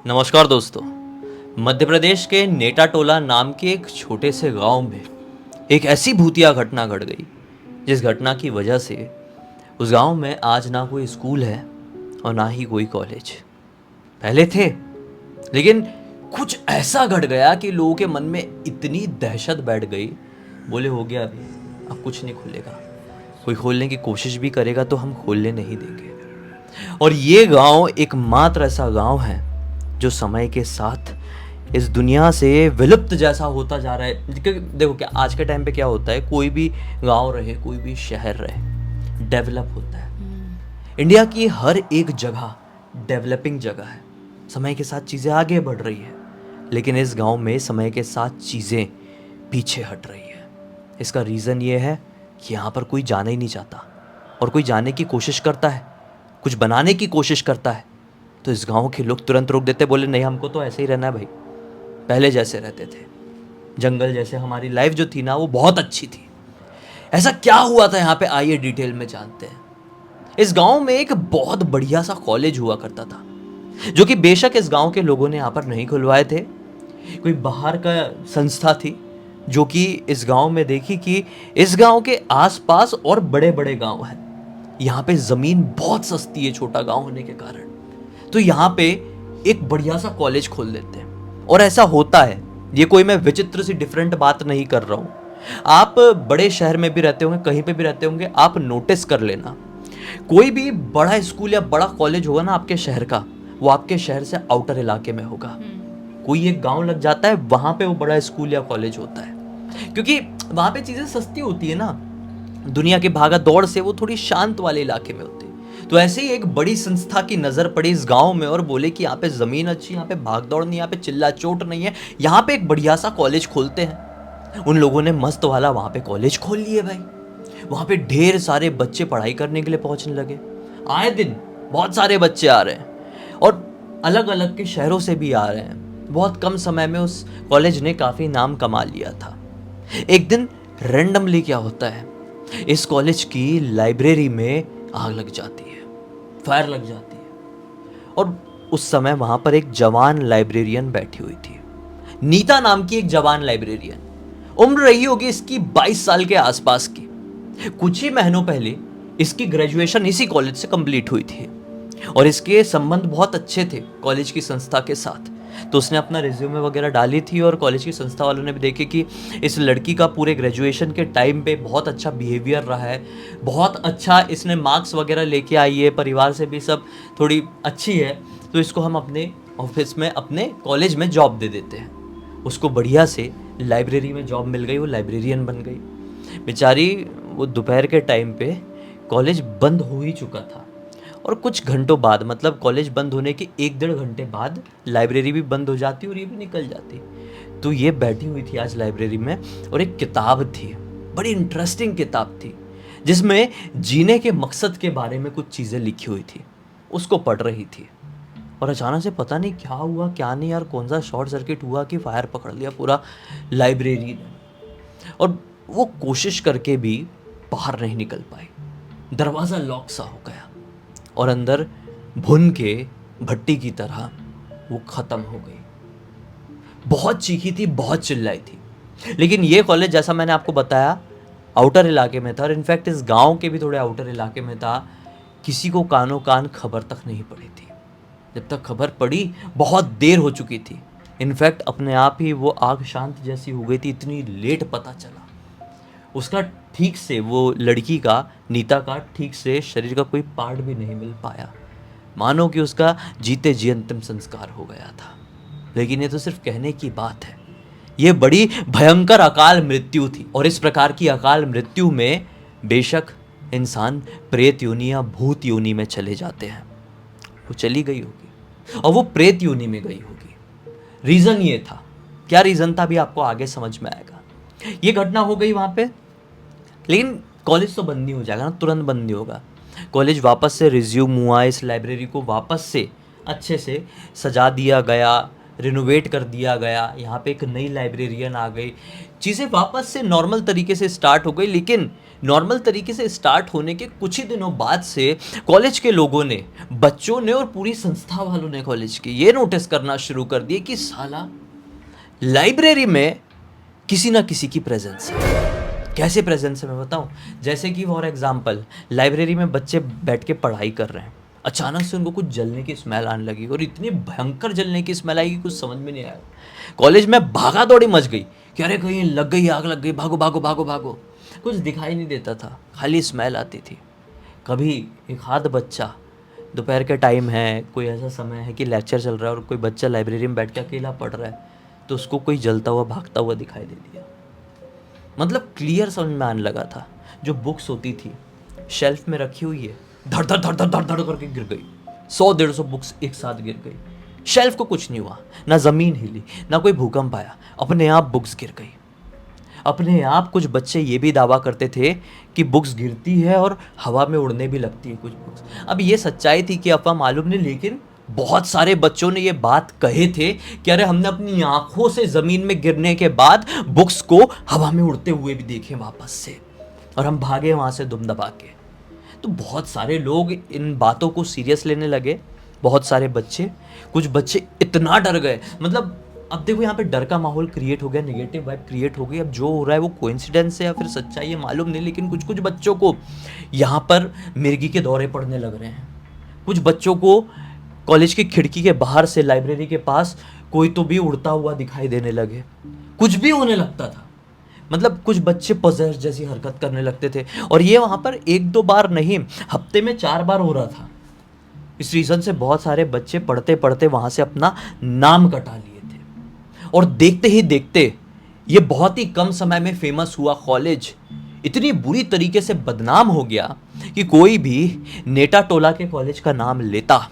नमस्कार दोस्तों। मध्य प्रदेश के नेटाटोला नाम के एक छोटे से गांव में एक ऐसी भूतिया घटना घट गई जिस घटना की वजह से उस गांव में आज ना कोई स्कूल है और ना ही कोई कॉलेज। पहले थे, लेकिन कुछ ऐसा घट गया कि लोगों के मन में इतनी दहशत बैठ गई, बोले हो गया अभी, अब कुछ नहीं खुलेगा। कोई खोलने की कोशिश भी करेगा तो हम खोलने नहीं देंगे। और ये गांव एकमात्र ऐसा गांव है जो समय के साथ इस दुनिया से विलुप्त जैसा होता जा रहा है। क्योंकि देखो क्या आज के टाइम पे क्या होता है, कोई भी गांव रहे, कोई भी शहर रहे, डेवलप होता है। इंडिया की हर एक जगह डेवलपिंग जगह है, समय के साथ चीज़ें आगे बढ़ रही है, लेकिन इस गांव में समय के साथ चीज़ें पीछे हट रही है। इसका रीज़न ये है कि यहाँ पर कोई जाना ही नहीं चाहता, और कोई जाने की कोशिश करता है, कुछ बनाने की कोशिश करता है तो इस गांव के लोग तुरंत रोक देते, बोले नहीं हमको तो ऐसे ही रहना है भाई, पहले जैसे रहते थे, जंगल जैसे हमारी लाइफ जो थी ना वो बहुत अच्छी थी। ऐसा क्या हुआ था यहाँ पे, आइए डिटेल में जानते हैं। इस गांव में एक बहुत बढ़िया सा कॉलेज हुआ करता था, जो कि बेशक इस गांव के लोगों ने यहाँ पर नहीं खुलवाए थे, कोई बाहर का संस्था थी जो कि इस गांव में देखी कि इस गांव के आसपास और बड़े बड़े गांव हैं, यहाँ पे ज़मीन बहुत सस्ती है छोटा गांव होने के कारण, तो यहाँ पे एक बढ़िया सा कॉलेज खोल देते हैं। और ऐसा होता है, ये कोई मैं विचित्र सी डिफरेंट बात नहीं कर रहा हूँ। आप बड़े शहर में भी रहते होंगे, कहीं पे भी रहते होंगे, आप नोटिस कर लेना, कोई भी बड़ा स्कूल या बड़ा कॉलेज होगा ना आपके शहर का, वो आपके शहर से आउटर इलाके में होगा। कोई एक गाँव लग जाता है, वहाँ पे वो बड़ा स्कूल या कॉलेज होता है, क्योंकि वहाँ पे चीज़ें सस्ती होती है ना, दुनिया की भागा दौड़ से वो थोड़ी शांत वाले इलाके में होती है। तो ऐसे ही एक बड़ी संस्था की नज़र पड़ी इस गांव में और बोले कि यहाँ पे ज़मीन अच्छी, यहाँ पे भाग दौड़ नहीं, यहाँ पे चिल्ला चोट नहीं है, यहाँ पे एक बढ़िया सा कॉलेज खोलते हैं। उन लोगों ने मस्त वाला वहाँ पे कॉलेज खोल लिए भाई। वहाँ पे ढेर सारे बच्चे पढ़ाई करने के लिए पहुँचने लगे। आए दिन बहुत सारे बच्चे आ रहे हैं और अलग अलग के शहरों से भी आ रहे हैं। बहुत कम समय में उस कॉलेज ने काफ़ी नाम कमा लिया था। एक दिन रैंडमली क्या होता है, इस कॉलेज की लाइब्रेरी में आग लग जाती है, फायर लग जाती है। और उस समय वहां पर एक जवान लाइब्रेरियन बैठी हुई थी, नीता नाम की एक जवान लाइब्रेरियन। उम्र रही होगी इसकी 22 साल के आसपास की। कुछ ही महीनों पहले इसकी ग्रेजुएशन इसी कॉलेज से कंप्लीट हुई थी और इसके संबंध बहुत अच्छे थे कॉलेज की संस्था के साथ। तो उसने अपना रिज्यूमे वगैरह डाली थी और कॉलेज की संस्था वालों ने भी देखे कि इस लड़की का पूरे ग्रेजुएशन के टाइम पे बहुत अच्छा बिहेवियर रहा है, बहुत अच्छा इसने मार्क्स वगैरह लेके आई है, परिवार से भी सब थोड़ी अच्छी है, तो इसको हम अपने ऑफिस में, अपने कॉलेज में जॉब दे देते हैं। उसको बढ़िया से लाइब्रेरी में जॉब मिल गई, वो लाइब्रेरियन बन गई बेचारी। वो दोपहर के टाइम पे कॉलेज बंद हो ही चुका था और कुछ घंटों बाद, मतलब कॉलेज बंद होने के 1-1.5 घंटे बाद लाइब्रेरी भी बंद हो जाती और ये भी निकल जाती। तो ये बैठी हुई थी आज लाइब्रेरी में और एक किताब थी, बड़ी इंटरेस्टिंग किताब थी, जिसमें जीने के मकसद के बारे में कुछ चीज़ें लिखी हुई थी। उसको पढ़ रही थी और अचानक से पता नहीं क्या हुआ क्या नहीं यार, कौन सा शॉर्ट सर्किट हुआ कि फायर पकड़ लिया पूरा लाइब्रेरी ने। और वो कोशिश करके भी बाहर नहीं निकल पाई, दरवाज़ा लॉक सा हो गया और अंदर भुन के भट्टी की तरह वो ख़त्म हो गई। बहुत चीखी थी, बहुत चिल्लाई थी, लेकिन ये कॉलेज जैसा मैंने आपको बताया आउटर इलाके में था और इनफैक्ट इस गांव के भी थोड़े आउटर इलाके में था। किसी को कानों कान खबर तक नहीं पड़ी थी। जब तक खबर पड़ी बहुत देर हो चुकी थी। इनफैक्ट अपने आप ही वो आग शांत जैसी हो गई थी, इतनी लेट पता चला। उसका ठीक से, वो लड़की का, नीता का ठीक से शरीर का कोई पार्ट भी नहीं मिल पाया, मानो कि उसका जीते जी अंतिम संस्कार हो गया था। लेकिन ये तो सिर्फ कहने की बात है, ये बड़ी भयंकर अकाल मृत्यु थी। और इस प्रकार की अकाल मृत्यु में बेशक इंसान प्रेत योनि या भूत योनि में चले जाते हैं। वो चली गई होगी और वो प्रेत योनि में गई होगी। रीज़न ये था, क्या रीज़न था अभी आपको आगे समझ में आएगा। ये घटना हो गई वहाँ पे, लेकिन कॉलेज तो बंद नहीं हो जाएगा ना, तुरंत बंद नहीं होगा। कॉलेज वापस से रिज्यूम हुआ, इस लाइब्रेरी को वापस से अच्छे से सजा दिया गया, रिनोवेट कर दिया गया। यहाँ पे एक नई लाइब्रेरियन आ गई, चीज़ें वापस से नॉर्मल तरीके से स्टार्ट हो गई। लेकिन नॉर्मल तरीके से स्टार्ट होने के कुछ ही दिनों बाद से कॉलेज के लोगों ने, बच्चों ने और पूरी संस्था वालों ने कॉलेज की ये नोटिस करना शुरू कर दिया कि साला लाइब्रेरी में किसी ना किसी की प्रेजेंस है। कैसे प्रेजेंस है मैं बताऊं। जैसे कि फॉर एग्जांपल लाइब्रेरी में बच्चे बैठ के पढ़ाई कर रहे हैं, अचानक से उनको कुछ जलने की स्मेल आने लगी और इतनी भयंकर जलने की स्मेल आई कि कुछ समझ में नहीं आया। कॉलेज में भागा दौड़ी मच गई कि अरे कहीं लग गई, आग लग गई, भागो भागो भागो भागो। कुछ दिखाई नहीं देता था, खाली स्मेल आती थी। कभी एक हाथ बच्चा, दोपहर के टाइम है, कोई ऐसा समय है कि लेक्चर चल रहा है और कोई बच्चा लाइब्रेरी में बैठ के अकेला पढ़ रहा है, तो उसको कोई जलता हुआ भागता हुआ दिखाई दे दिया। मतलब क्लियर समझ में आने लगा था। जो बुक्स होती थी शेल्फ में रखी हुई है, धड़ धड़ धड़ धड़ धड़ धड़ करके गिर गई। 100-150 बुक्स एक साथ गिर गई। शेल्फ को कुछ नहीं हुआ, ना ज़मीन हिली, ना कोई भूकंप आया, अपने आप बुक्स गिर गई। अपने आप कुछ बच्चे ये भी दावा करते थे कि बुक्स गिरती है और हवा में उड़ने भी लगती है कुछ बुक्स। अब ये सच्चाई थी कि अफवाह मालूम नहीं, लेकिन बहुत सारे बच्चों ने ये बात कहे थे कि अरे हमने अपनी आंखों से ज़मीन में गिरने के बाद बुक्स को हवा में उड़ते हुए भी देखे वापस से, और हम भागे वहाँ से दुम दबा के। तो बहुत सारे लोग इन बातों को सीरियस लेने लगे, बहुत सारे बच्चे, कुछ बच्चे इतना डर गए। मतलब अब देखो यहाँ पे डर का माहौल क्रिएट हो गया, नेगेटिव वाइब क्रिएट हो गई। अब जो हो रहा है वो कोइंसिडेंस है या फिर सच्चाई है मालूम नहीं, लेकिन कुछ कुछ बच्चों को यहाँ पर मिर्गी के दौरे पड़ने लग रहे हैं। कुछ बच्चों को कॉलेज की खिड़की के बाहर से लाइब्रेरी के पास कोई तो भी उड़ता हुआ दिखाई देने लगे, कुछ भी होने लगता था। मतलब कुछ बच्चे पॉजेस जैसी हरकत करने लगते थे, और ये वहाँ पर 1-2 बार नहीं, हफ्ते में 4 बार हो रहा था। इस रीज़न से बहुत सारे बच्चे पढ़ते पढ़ते वहाँ से अपना नाम कटा लिए थे। और देखते ही देखते ये बहुत ही कम समय में फेमस हुआ कॉलेज इतनी बुरी तरीके से बदनाम हो गया कि कोई भी नेटा टोला के कॉलेज का नाम लेता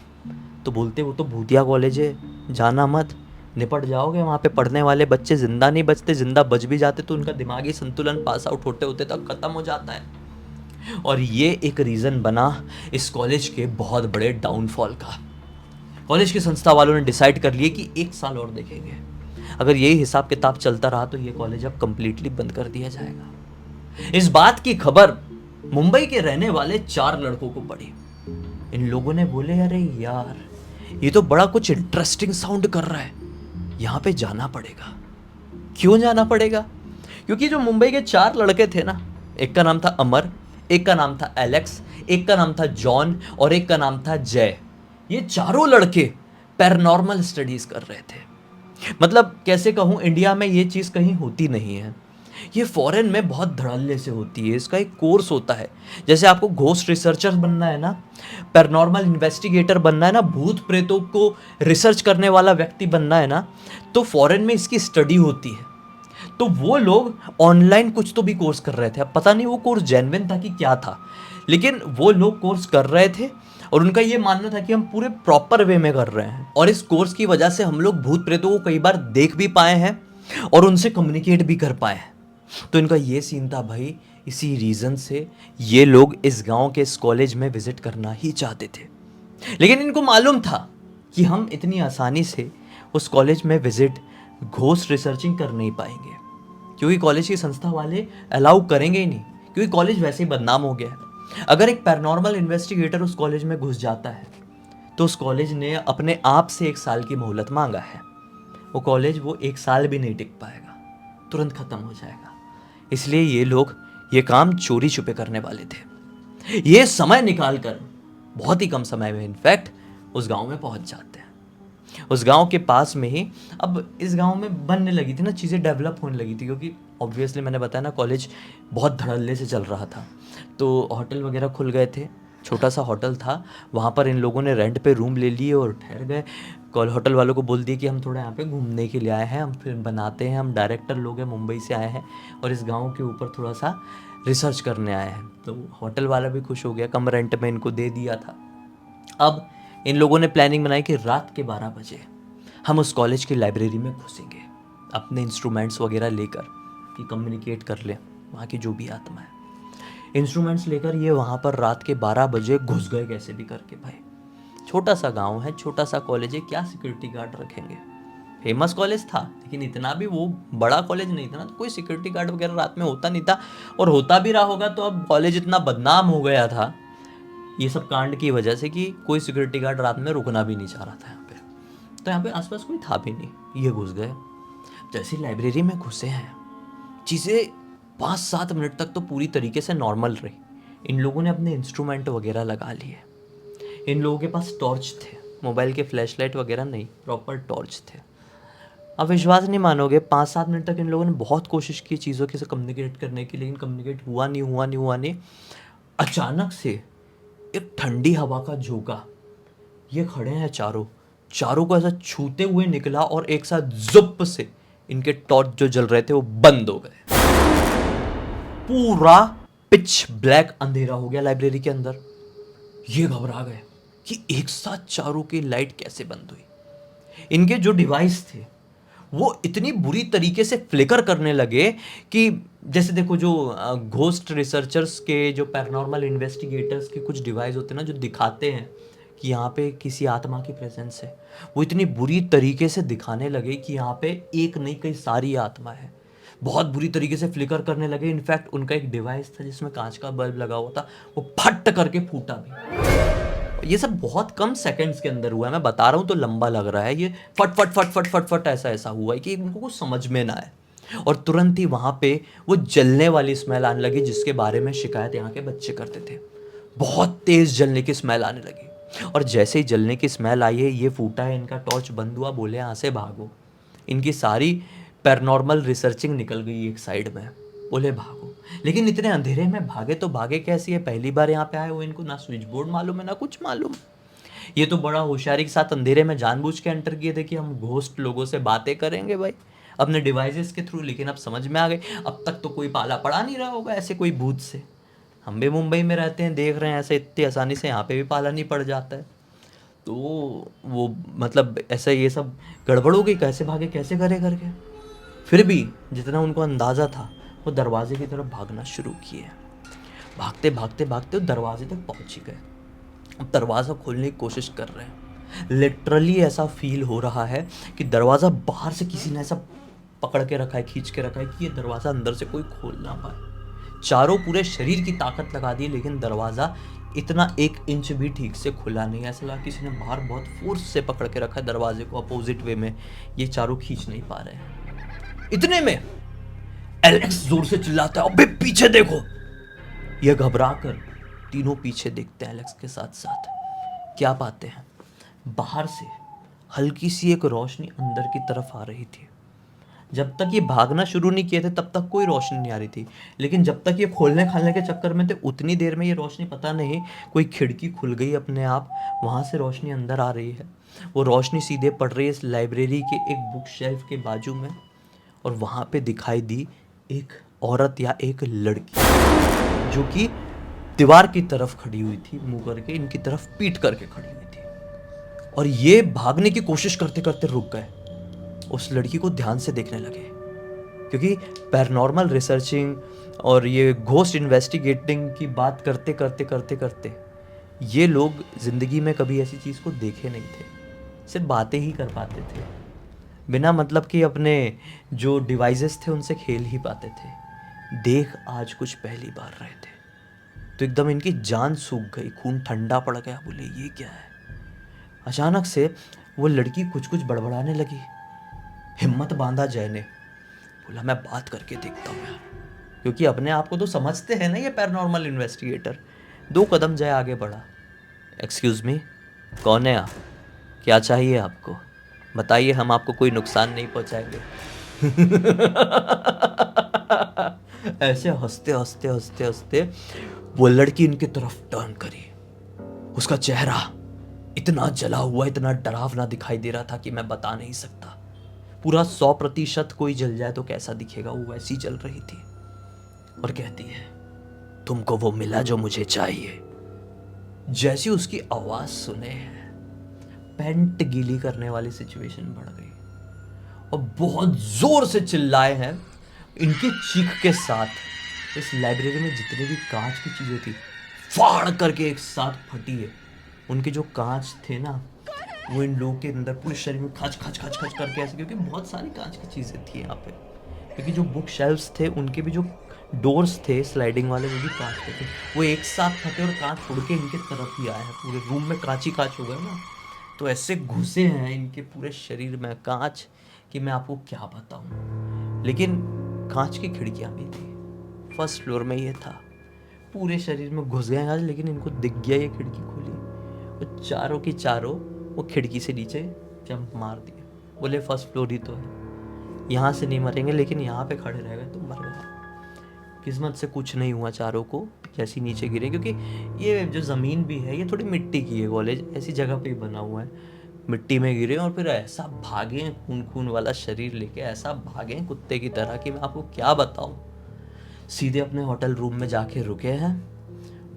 तो बोलते वो तो भूतिया कॉलेज है, जाना मत, निपट जाओगे। वहाँ पे पढ़ने वाले बच्चे जिंदा नहीं बचते, जिंदा बच भी जाते तो उनका दिमागी संतुलन पास आउट होते होते तक खत्म हो जाता है। और ये एक रीज़न बना इस कॉलेज के बहुत बड़े डाउनफॉल का। कॉलेज की संस्था वालों ने डिसाइड कर लिया कि 1 साल और देखेंगे, अगर यही हिसाब किताब चलता रहा तो ये कॉलेज अब कंप्लीटली बंद कर दिया जाएगा। इस बात की खबर मुंबई के रहने वाले 4 लड़कों को पड़ी। इन लोगों ने बोले अरे यार ये तो बड़ा कुछ इंटरेस्टिंग साउंड कर रहा है, यहाँ पे जाना पड़ेगा। क्यों जाना पड़ेगा? क्योंकि जो मुंबई के 4 लड़के थे ना, एक का नाम था अमर, एक का नाम था एलेक्स, एक का नाम था जॉन और एक का नाम था जय। ये चारों लड़के पैरानॉर्मल स्टडीज कर रहे थे। मतलब कैसे कहूँ, इंडिया में ये चीज़ कहीं होती नहीं है, ये फॉरेन में बहुत धड़ल्ले से होती है। इसका एक कोर्स होता है। जैसे आपको घोस्ट रिसर्चर बनना है ना, पैरानॉर्मल इन्वेस्टिगेटर बनना है ना, भूत प्रेतों को रिसर्च करने वाला व्यक्ति बनना है ना, तो फॉरेन में इसकी स्टडी होती है। तो वो लोग ऑनलाइन कुछ तो भी कोर्स कर रहे थे। अब पता नहीं वो कोर्स जेन्युइन था कि क्या था, लेकिन वो लोग कोर्स कर रहे थे और उनका ये मानना था कि हम पूरे प्रॉपर वे में कर रहे हैं। और इस कोर्स की वजह से हम लोग भूत प्रेतों को कई बार देख भी पाए हैं और उनसे कम्युनिकेट भी कर पाए हैं। तो इनका ये सीन था भाई, इसी रीज़न से ये लोग इस गांव के इस कॉलेज में विजिट करना ही चाहते थे। लेकिन इनको मालूम था कि हम इतनी आसानी से उस कॉलेज में विजिट घोस्ट रिसर्चिंग कर नहीं पाएंगे, क्योंकि कॉलेज की संस्था वाले अलाउ करेंगे ही नहीं, क्योंकि कॉलेज वैसे ही बदनाम हो गया है। अगर एक पैरानॉर्मल इन्वेस्टिगेटर उस कॉलेज में घुस जाता है तो उस कॉलेज ने अपने आप से 1 साल की मोहलत मांगा है। वो कॉलेज वो 1 साल भी नहीं टिक पाएगा, तुरंत ख़त्म हो जाएगा। इसलिए ये लोग ये काम चोरी छुपे करने वाले थे। ये समय निकाल कर बहुत ही कम समय में इनफैक्ट उस गांव में पहुंच जाते हैं। उस गांव के पास में ही, अब इस गांव में बनने लगी थी ना चीज़ें, डेवलप होने लगी थी, क्योंकि ऑब्वियसली मैंने बताया ना कॉलेज बहुत धड़ल्ले से चल रहा था। तो होटल वगैरह खुल गए थे, छोटा सा होटल था, वहाँ पर इन लोगों ने रेंट पे रूम ले लिए और ठहर गए। होटल वालों को बोल दिया कि हम थोड़ा यहाँ पे घूमने के लिए आए हैं, हम फिल्म बनाते हैं, हम डायरेक्टर लोग हैं, मुंबई से आए हैं और इस गांव के ऊपर थोड़ा सा रिसर्च करने आए हैं। तो होटल वाला भी खुश हो गया, कम रेंट में इनको दे दिया था। अब इन लोगों ने प्लानिंग बनाई कि रात के 12 बजे हम उस कॉलेज की लाइब्रेरी में घुसेंगे अपने इंस्ट्रूमेंट्स वगैरह लेकर कि कम्युनिकेट कर लें वहाँ की जो भी आत्मा है। इंस्ट्रूमेंट्स लेकर ये वहाँ पर रात के 12 बजे घुस गए कैसे भी करके। भाई छोटा सा गांव है, छोटा सा कॉलेज है, क्या सिक्योरिटी गार्ड रखेंगे। फेमस कॉलेज था, लेकिन इतना भी वो बड़ा कॉलेज नहीं था ना, तो कोई सिक्योरिटी गार्ड वगैरह रात में होता नहीं था। और होता भी रहा होगा तो अब कॉलेज इतना बदनाम हो गया था ये सब कांड की वजह से कि कोई सिक्योरिटी गार्ड रात में रुकना भी नहीं चाह रहा था यहाँ पे। तो यहाँ पे आसपास कोई था भी नहीं, ये घुस गए। जैसे लाइब्रेरी में घुसे हैं, चीज़ें 5-7 मिनट तक तो पूरी तरीके से नॉर्मल रही। इन लोगों ने अपने इंस्ट्रूमेंट वगैरह लगा लिए, इन लोगों के पास टॉर्च थे, मोबाइल के फ्लैश लाइट वगैरह नहीं, प्रॉपर टॉर्च थे। अब विश्वास नहीं मानोगे, 5-7 मिनट तक इन लोगों ने बहुत कोशिश की चीज़ों के से कम्युनिकेट करने की, लेकिन कम्युनिकेट हुआ नहीं। अचानक से एक ठंडी हवा का झोंका, ये खड़े हैं चारों को ऐसा छूते हुए निकला और एक साथ जुप से इनके टॉर्च जो जल रहे थे वो बंद हो गए। पूरा पिच ब्लैक अंधेरा हो गया लाइब्रेरी के अंदर। ये घबरा गए कि एक साथ चारों की लाइट कैसे बंद हुई। इनके जो डिवाइस थे वो इतनी बुरी तरीके से फ्लिकर करने लगे कि जैसे देखो जो घोस्ट रिसर्चर्स के, जो पैरानॉर्मल इन्वेस्टिगेटर्स के कुछ डिवाइस होते हैं ना, जो दिखाते हैं कि यहाँ पे किसी आत्मा की प्रेजेंस है, वो इतनी बुरी तरीके से दिखाने लगे कि यहाँ पे एक नहीं कई सारी आत्मा है। बहुत बुरी तरीके से फ्लिकर करने लगे। इनफैक्ट उनका एक डिवाइस था जिसमें कांच का बल्ब लगा हुआ था, वो फट करके फूटा भी। ये सब बहुत कम सेकंड्स के अंदर हुआ है, मैं बता रहा हूँ तो लंबा लग रहा है। ये फट फट फट फट फट फट ऐसा हुआ है कि उनको कुछ समझ में ना आए, और तुरंत ही वहाँ पे वो जलने वाली स्मेल आने लगी जिसके बारे में शिकायत यहाँ के बच्चे करते थे। बहुत तेज जलने की स्मेल आने लगी, और जैसे ही जलने की स्मेल आई है, ये फूटा है, इनका टॉर्च बंद हुआ, बोले यहाँ से भागो। इनकी सारी पैरानॉर्मल रिसर्चिंग निकल गई एक साइड में, बोले भागो। लेकिन इतने अंधेरे में भागे तो भागे कैसी है, पहली बार यहाँ पे आए हो, इनको ना स्विच बोर्ड मालूम है ना कुछ मालूम। ये तो बड़ा होशियारी के साथ अंधेरे में जानबूझ के एंटर किए थे कि हम घोस्ट लोगों से बातें करेंगे भाई अपने डिवाइसेस के थ्रू। लेकिन अब समझ में आ गई, अब तक तो कोई पाला पड़ा नहीं रहा होगा ऐसे कोई भूत से। हम भी मुंबई में रहते हैं, देख रहे हैं ऐसे इतनी आसानी से यहाँ पे भी पाला नहीं पड़ जाता है। तो वो मतलब ऐसा ये सब गड़बड़ हो गई, कैसे भागे कैसे करे करके। फिर भी जितना उनको अंदाज़ा था वो दरवाजे की तरफ भागना शुरू किए। भागते भागते भागते वो दरवाजे तक पहुँच ही गए। अब दरवाज़ा खोलने की कोशिश कर रहे हैं। लिटरली ऐसा फील हो रहा है कि दरवाज़ा बाहर से किसी ने ऐसा पकड़ के रखा है, खींच के रखा है कि ये दरवाज़ा अंदर से कोई खोल ना पाए। चारों पूरे शरीर की ताकत लगा दी, लेकिन दरवाज़ा इतना 1 इंच भी ठीक से खुला नहीं। ऐसा लगा किसी ने बाहर बहुत फोर्स से पकड़ के रखा है दरवाजे को अपोजिट वे में, ये चारों खींच नहीं पा रहे हैं। इतने में एलेक्स जोर से चिल्लाता है, अबे पीछे देखो। ये घबरा कर तीनों पीछे देखते हैं एलेक्स के साथ साथ। क्या पाते हैं, बाहर से हल्की सी एक रोशनी अंदर की तरफ आ रही थी। जब तक ये भागना शुरू नहीं किए थे तब तक कोई रोशनी नहीं आ रही थी, लेकिन जब तक ये खोलने खालने के चक्कर में थे उतनी देर में ये रोशनी पता नहीं कोई खिड़की खुल गई अपने आप, वहाँ से रोशनी अंदर आ रही है। वो रोशनी सीधे पड़ रही है इस लाइब्रेरी के एक बुक शेल्फ के बाजू में, और वहाँ पे दिखाई दी एक औरत या एक लड़की जो कि दीवार की तरफ खड़ी हुई थी, मुंह करके इनकी तरफ पीट करके खड़ी हुई थी। और ये भागने की कोशिश करते करते रुक गए, उस लड़की को ध्यान से देखने लगे, क्योंकि पैरानॉर्मल रिसर्चिंग और ये घोस्ट इन्वेस्टिगेटिंग की बात करते करते करते करते ये लोग ज़िंदगी में कभी ऐसी चीज़ को देखे नहीं थे, सिर्फ बातें ही कर पाते थे, बिना मतलब कि अपने जो डिवाइसेस थे उनसे खेल ही पाते थे। देख आज कुछ पहली बार रहे थे, तो एकदम इनकी जान सूख गई, खून ठंडा पड़ गया। बोले ये क्या है। अचानक से वो लड़की कुछ कुछ बड़बड़ाने लगी। हिम्मत बांधा जय ने, बोला मैं बात करके देखता हूँ यार, क्योंकि अपने आप को तो समझते हैं ना ये पैरानॉर्मल इन्वेस्टिगेटर। 2 कदम जय आगे बढ़ा। एक्सक्यूज़ मी, कौन है आप, क्या चाहिए आपको, बताइए, हम आपको कोई नुकसान नहीं पहुंचाएंगे। ऐसे हंसते हंसते हंसते हंसते वो लड़की इनकी तरफ टर्न करी। उसका चेहरा इतना जला हुआ, इतना डरावना दिखाई दे रहा था कि मैं बता नहीं सकता। पूरा 100% कोई जल जाए तो कैसा दिखेगा, वो वैसी जल रही थी। और कहती है, तुमको वो मिला जो मुझे चाहिए। जैसी उसकी आवाज सुने पैंट गीली करने वाली सिचुएशन बढ़ गई, और बहुत जोर से चिल्लाए हैं। इनके चीख के साथ इस लाइब्रेरी में जितनी भी कांच की चीजें थी फाड़ करके एक साथ फटी है। उनके जो कांच थे ना वो इन लोगों के अंदर पूरे शरीर में खच खच खच खच करके ऐसे, क्योंकि बहुत सारी कांच की चीज़ें थी यहाँ पे, क्योंकि जो बुक शेल्फ्स थे उनके भी जो डोर्स थे स्लाइडिंग वाले वो भी कांच के थे, वो एक साथ फटे और कांच उड़ के इनके तरफ ही आया है, पूरे रूम में कांच ही कांच हो गए ना। तो ऐसे घुसे हैं इनके पूरे शरीर में कांच कि मैं आपको क्या बताऊं। लेकिन कांच की खिड़कियां भी थी, फर्स्ट फ्लोर में ये था, पूरे शरीर में घुस गए आज, लेकिन इनको दिख गया ये खिड़की खुली, वो चारों की चारों वो खिड़की से नीचे जंप मार दिए, बोले फर्स्ट फ्लोर ही तो है, यहाँ से नहीं मरेंगे, लेकिन यहाँ पे खड़े रह गए तो मर गए। किस्मत से कुछ नहीं हुआ चारों को, जैसे नीचे गिरे, क्योंकि ये जो ज़मीन भी है ये थोड़ी मिट्टी की है, कॉलेज ऐसी जगह पे ही बना हुआ है, मिट्टी में गिरे और फिर ऐसा भागे, खून खून वाला शरीर लेके ऐसा भागे कुत्ते की तरह कि मैं आपको क्या बताऊं। सीधे अपने होटल रूम में जाके रुके हैं,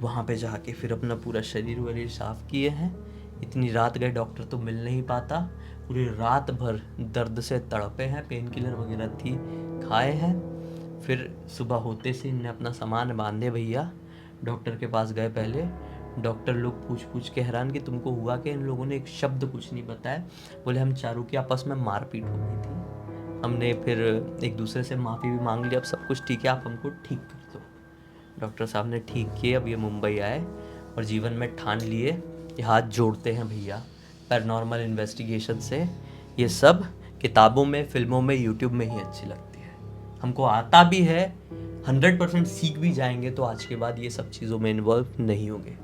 वहाँ पे जाके फिर अपना पूरा शरीर वरीर साफ किए हैं। इतनी रात गए, डॉक्टर तो मिल नहीं पाता, पूरी रात भर दर्द से तड़पे हैं, पेन किलर वगैरह थी खाए हैं। फिर सुबह होते से इनने अपना सामान बांधे, भैया डॉक्टर के पास गए। पहले डॉक्टर लोग पूछ पूछ के हैरान कि तुमको हुआ कि इन लोगों ने एक शब्द कुछ नहीं बताया, बोले हम चारों की आपस में मारपीट हो गई थी, हमने फिर एक दूसरे से माफ़ी भी मांग ली, अब सब कुछ ठीक है, आप हमको ठीक कर दो। डॉक्टर साहब ने ठीक किए, अब ये मुंबई आए और जीवन में ठान लिए कि हाथ जोड़ते हैं भैया, पैरानॉर्मल इन्वेस्टिगेशन से ये सब किताबों में, फिल्मों में, यूट्यूब में ही अच्छी लगती है, हमको आता भी है, 100% सीख भी जाएंगे तो आज के बाद ये सब चीज़ों में इन्वॉल्व नहीं होंगे।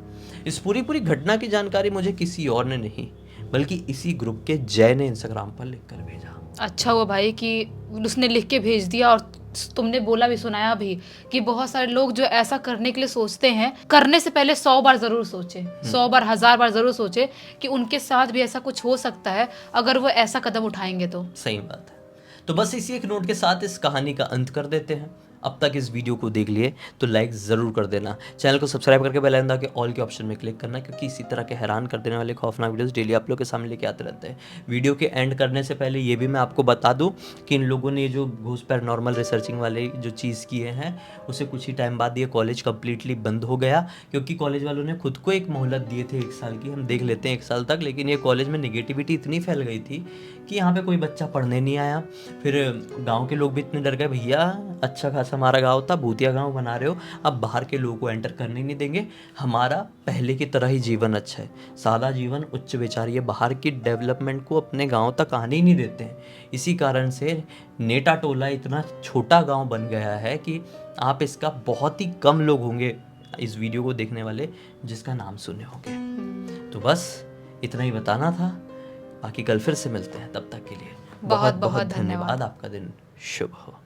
इस पूरी घटना की जानकारी मुझे किसी और ने नहीं, बल्कि इसी ग्रुप के जय ने इंस्टाग्राम पर लिख कर भेजा। अच्छा हुआ भाई कि उसने लिख के भेज दिया, और तुमने बोला भी, सुनाया भी कि बहुत सारे लोग जो ऐसा करने के लिए सोचते हैं, करने से पहले 100 बार जरूर सोचे, 100 बार 1000 बार जरूर सोचे कि उनके साथ भी ऐसा कुछ हो सकता है अगर वो ऐसा कदम उठाएंगे तो। सही बात है। तो बस इसी एक नोट के साथ इस कहानी का अंत कर देते हैं। अब तक इस वीडियो को देख लिए तो लाइक ज़रूर कर देना, चैनल को सब्सक्राइब करके बेल आइकन दबा के ऑल के ऑप्शन में क्लिक करना, क्योंकि इसी तरह के हैरान कर देने वाले खौफनाक वीडियोस डेली आप लोग के सामने लेके आते रहते हैं। वीडियो के एंड करने से पहले ये भी मैं आपको बता दूं कि इन लोगों ने जो घूस पैरानॉर्मल रिसर्चिंग वाले जो चीज़ किए हैं, उसे कुछ ही टाइम बाद ये कॉलेज कम्प्लीटली बंद हो गया, क्योंकि कॉलेज वालों ने खुद को एक मोहलत दिए थे 1 साल की, हम देख लेते हैं 1 साल तक, लेकिन ये कॉलेज में निगेटिविटी इतनी फैल गई थी कि यहाँ पे कोई बच्चा पढ़ने नहीं आया। फिर गांव के लोग भी इतने डर गए, भैया अच्छा खासा हमारा गांव था, भूतिया गांव बना रहे हो, अब बाहर के लोगों को एंटर करने ही नहीं देंगे, हमारा पहले की तरह ही जीवन अच्छा है, सादा जीवन, उच्च विचार, ये बाहर की डेवलपमेंट को अपने गांव तक आने ही नहीं देते हैं। इसी कारण से नेटा टोला इतना छोटा गांव बन गया है कि आप इसका बहुत ही कम लोग होंगे इस वीडियो को देखने वाले जिसका नाम सुने होंगे। तो बस इतना ही बताना था, बाकी कल फिर से मिलते हैं, तब तक के लिए बहुत बहुत धन्यवाद। आपका दिन शुभ हो।